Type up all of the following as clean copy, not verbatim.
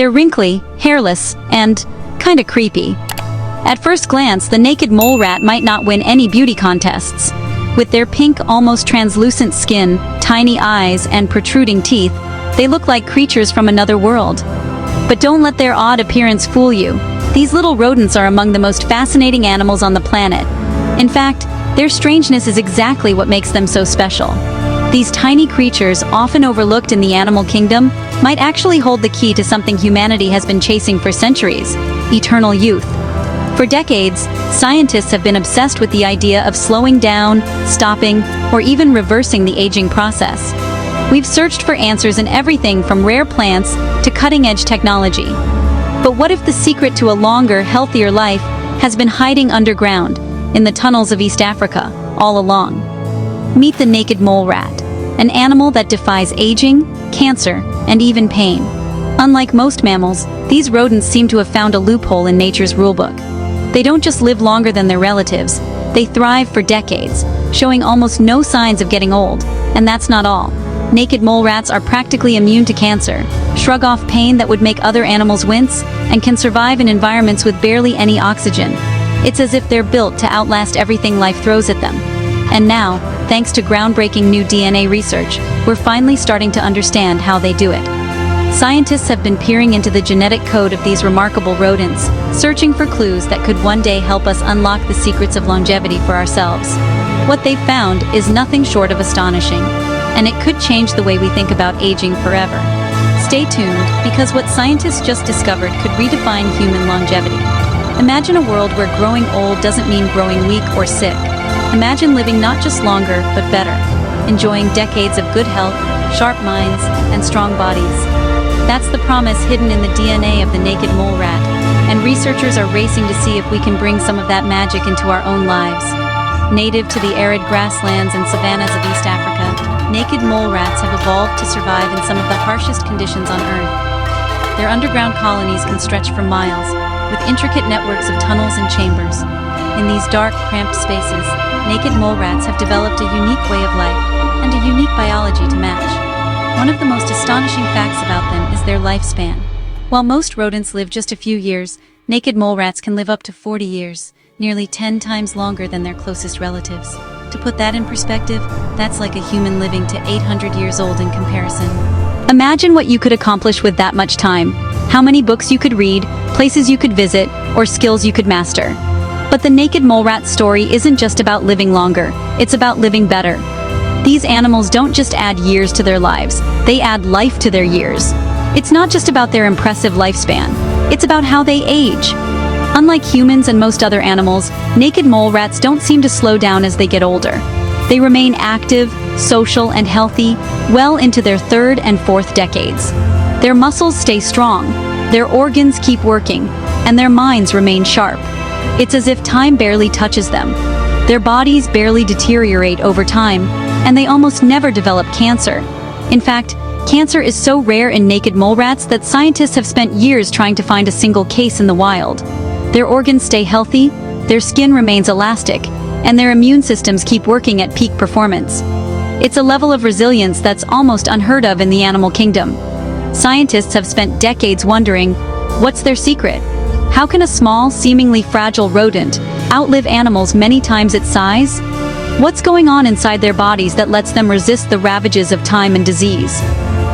They're wrinkly, hairless, and kinda creepy. At first glance, the naked mole rat might not win any beauty contests. With their pink, almost translucent skin, tiny eyes, and protruding teeth, they look like creatures from another world. But don't let their odd appearance fool you. These little rodents are among the most fascinating animals on the planet. In fact, their strangeness is exactly what makes them so special. These tiny creatures, often overlooked in the animal kingdom, might actually hold the key to something humanity has been chasing for centuries: eternal youth. For decades, scientists have been obsessed with the idea of slowing down, stopping, or even reversing the aging process. We've searched for answers in everything from rare plants to cutting-edge technology. But what if the secret to a longer, healthier life has been hiding underground, in the tunnels of East Africa, all along? Meet the naked mole rat, an animal that defies aging, cancer, and even pain. Unlike most mammals, these rodents seem to have found a loophole in nature's rulebook. They don't just live longer than their relatives, they thrive for decades, showing almost no signs of getting old. And that's not all. Naked mole rats are practically immune to cancer, shrug off pain that would make other animals wince, and can survive in environments with barely any oxygen. It's as if they're built to outlast everything life throws at them. And now, thanks to groundbreaking new DNA research, we're finally starting to understand how they do it. Scientists have been peering into the genetic code of these remarkable rodents, searching for clues that could one day help us unlock the secrets of longevity for ourselves. What they've found is nothing short of astonishing, and it could change the way we think about aging forever. Stay tuned, because what scientists just discovered could redefine human longevity. Imagine a world where growing old doesn't mean growing weak or sick. Imagine living not just longer, but better, enjoying decades of good health, sharp minds, and strong bodies. That's the promise hidden in the DNA of the naked mole rat, and researchers are racing to see if we can bring some of that magic into our own lives. Native to the arid grasslands and savannas of East Africa, naked mole rats have evolved to survive in some of the harshest conditions on Earth. Their underground colonies can stretch for miles, with intricate networks of tunnels and chambers. In these dark, cramped spaces, naked mole rats have developed a unique way of life and a unique biology to match. One of the most astonishing facts about them is their lifespan. While most rodents live just a few years, naked mole rats can live up to 40 years, nearly 10 times longer than their closest relatives. To put that in perspective, that's like a human living to 800 years old in comparison. Imagine what you could accomplish with that much time. How many books you could read, places you could visit, or skills you could master. But the naked mole rat story isn't just about living longer, it's about living better. These animals don't just add years to their lives, they add life to their years. It's not just about their impressive lifespan, it's about how they age. Unlike humans and most other animals, naked mole rats don't seem to slow down as they get older. They remain active, social, and healthy well into their third and fourth decades. Their muscles stay strong, their organs keep working, and their minds remain sharp. It's as if time barely touches them. Their bodies barely deteriorate over time, and they almost never develop cancer. In fact, cancer is so rare in naked mole rats that scientists have spent years trying to find a single case in the wild. Their organs stay healthy, their skin remains elastic, and their immune systems keep working at peak performance. It's a level of resilience that's almost unheard of in the animal kingdom. Scientists have spent decades wondering, what's their secret? How can a small, seemingly fragile rodent outlive animals many times its size? What's going on inside their bodies that lets them resist the ravages of time and disease?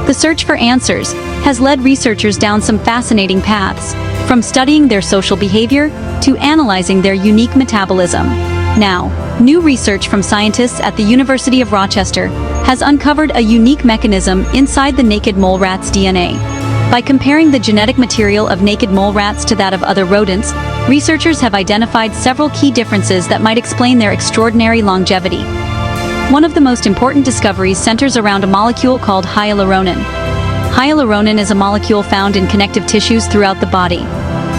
The search for answers has led researchers down some fascinating paths, from studying their social behavior to analyzing their unique metabolism. Now, new research from scientists at the University of Rochester has uncovered a unique mechanism inside the naked mole rat's DNA. By comparing the genetic material of naked mole rats to that of other rodents, researchers have identified several key differences that might explain their extraordinary longevity. One of the most important discoveries centers around a molecule called hyaluronan. Hyaluronan is a molecule found in connective tissues throughout the body.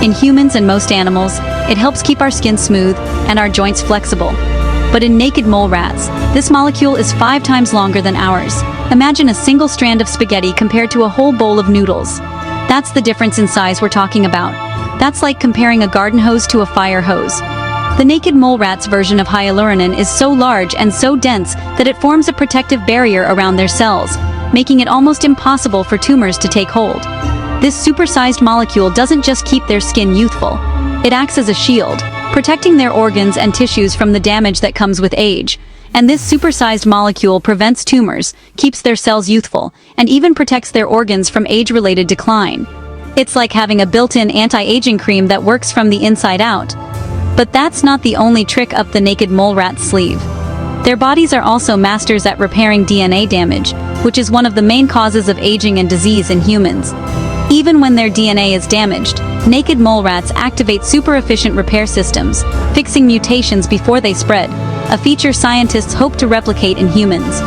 In humans and most animals, it helps keep our skin smooth and our joints flexible. But in naked mole rats, this molecule is 5 times longer than ours. Imagine a single strand of spaghetti compared to a whole bowl of noodles. That's the difference in size we're talking about. That's like comparing a garden hose to a fire hose. The naked mole rat's version of hyaluronan is so large and so dense that it forms a protective barrier around their cells, making it almost impossible for tumors to take hold. This supersized molecule doesn't just keep their skin youthful. It acts as a shield, protecting their organs and tissues from the damage that comes with age. And this supersized molecule prevents tumors, keeps their cells youthful, and even protects their organs from age-related decline. It's like having a built-in anti-aging cream that works from the inside out. But that's not the only trick up the naked mole rat's sleeve. Their bodies are also masters at repairing DNA damage, which is one of the main causes of aging and disease in humans. Even when their DNA is damaged, naked mole rats activate super-efficient repair systems, fixing mutations before they spread, a feature scientists hope to replicate in humans.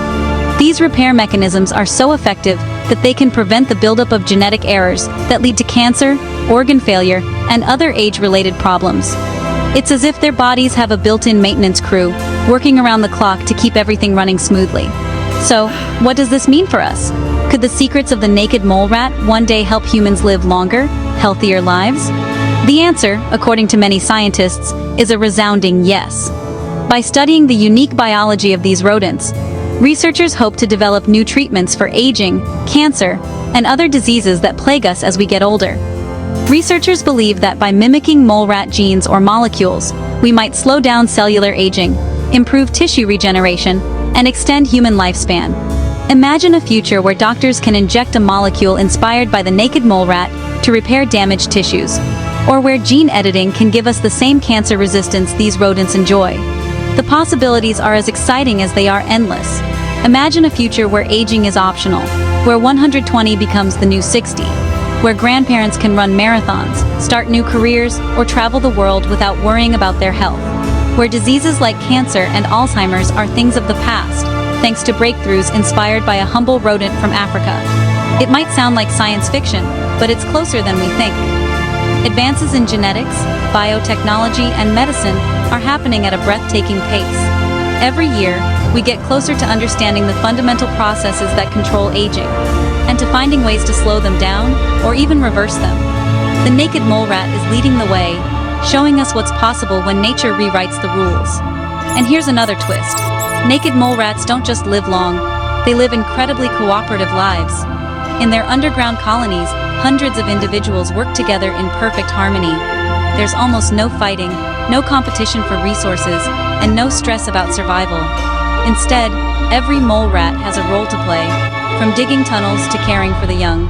These repair mechanisms are so effective that they can prevent the buildup of genetic errors that lead to cancer, organ failure, and other age-related problems. It's as if their bodies have a built-in maintenance crew, working around the clock to keep everything running smoothly. So, what does this mean for us? Could the secrets of the naked mole rat one day help humans live longer, healthier lives? The answer, according to many scientists, is a resounding yes. By studying the unique biology of these rodents, researchers hope to develop new treatments for aging, cancer, and other diseases that plague us as we get older. Researchers believe that by mimicking mole rat genes or molecules, we might slow down cellular aging, improve tissue regeneration, and extend human lifespan. Imagine a future where doctors can inject a molecule inspired by the naked mole rat to repair damaged tissues, or where gene editing can give us the same cancer resistance these rodents enjoy. The possibilities are as exciting as they are endless. Imagine a future where aging is optional, where 120 becomes the new 60, where grandparents can run marathons, start new careers, or travel the world without worrying about their health, where diseases like cancer and Alzheimer's are things of the past, thanks to breakthroughs inspired by a humble rodent from Africa. It might sound like science fiction, but it's closer than we think. Advances in genetics, biotechnology, and medicine are happening at a breathtaking pace. Every year, we get closer to understanding the fundamental processes that control aging, and to finding ways to slow them down, or even reverse them. The naked mole rat is leading the way, showing us what's possible when nature rewrites the rules. And here's another twist. Naked mole rats don't just live long, they live incredibly cooperative lives. In their underground colonies, hundreds of individuals work together in perfect harmony. There's almost no fighting, no competition for resources, and no stress about survival. Instead, every mole rat has a role to play, from digging tunnels to caring for the young.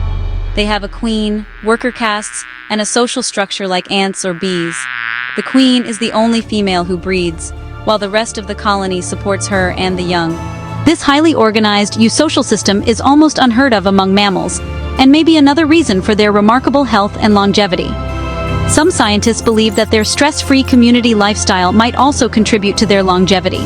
They have a queen, worker castes, and a social structure like ants or bees. The queen is the only female who breeds, while the rest of the colony supports her and the young. This highly organized eusocial system is almost unheard of among mammals, and may be another reason for their remarkable health and longevity. Some scientists believe that their stress-free community lifestyle might also contribute to their longevity.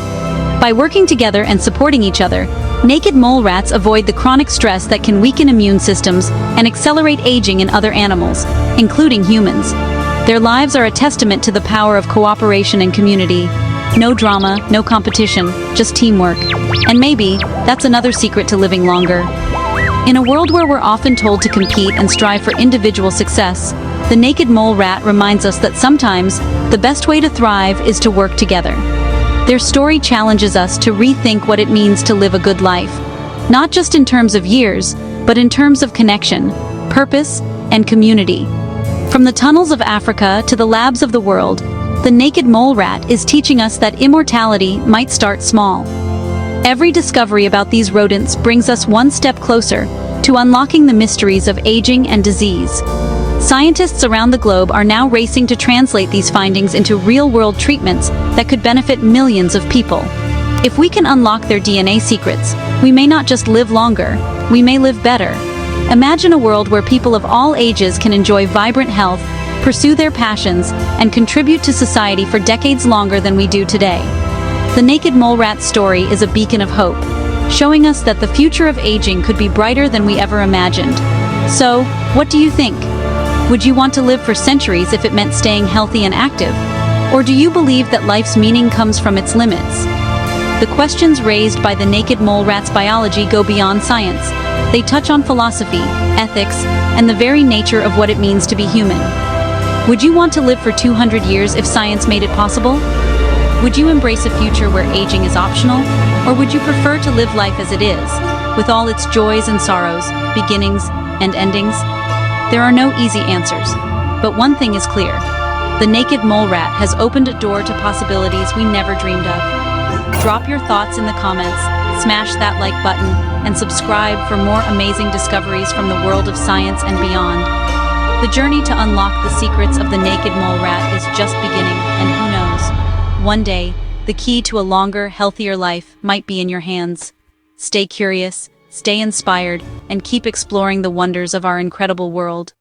By working together and supporting each other, naked mole rats avoid the chronic stress that can weaken immune systems and accelerate aging in other animals, including humans. Their lives are a testament to the power of cooperation and community. No drama, no competition, just teamwork. And maybe that's another secret to living longer. In a world where we're often told to compete and strive for individual success, the naked mole rat reminds us that sometimes the best way to thrive is to work together. Their story challenges us to rethink what it means to live a good life, not just in terms of years, but in terms of connection, purpose, and community. From the tunnels of Africa to the labs of the world, the naked mole rat is teaching us that immortality might start small. Every discovery about these rodents brings us one step closer to unlocking the mysteries of aging and disease. Scientists around the globe are now racing to translate these findings into real-world treatments that could benefit millions of people. If we can unlock their DNA secrets, we may not just live longer, we may live better. Imagine a world where people of all ages can enjoy vibrant health, pursue their passions, and contribute to society for decades longer than we do today. The naked mole rat's story is a beacon of hope, showing us that the future of aging could be brighter than we ever imagined. So, what do you think? Would you want to live for centuries if it meant staying healthy and active? Or do you believe that life's meaning comes from its limits? The questions raised by the naked mole rat's biology go beyond science. They touch on philosophy, ethics, and the very nature of what it means to be human. Would you want to live for 200 years if science made it possible? Would you embrace a future where aging is optional? Or would you prefer to live life as it is, with all its joys and sorrows, beginnings and endings? There are no easy answers, but one thing is clear. The naked mole rat has opened a door to possibilities we never dreamed of. Drop your thoughts in the comments, smash that like button, and subscribe for more amazing discoveries from the world of science and beyond. The journey to unlock the secrets of the naked mole rat is just beginning, and who knows? One day, the key to a longer, healthier life might be in your hands. Stay curious, stay inspired, and keep exploring the wonders of our incredible world.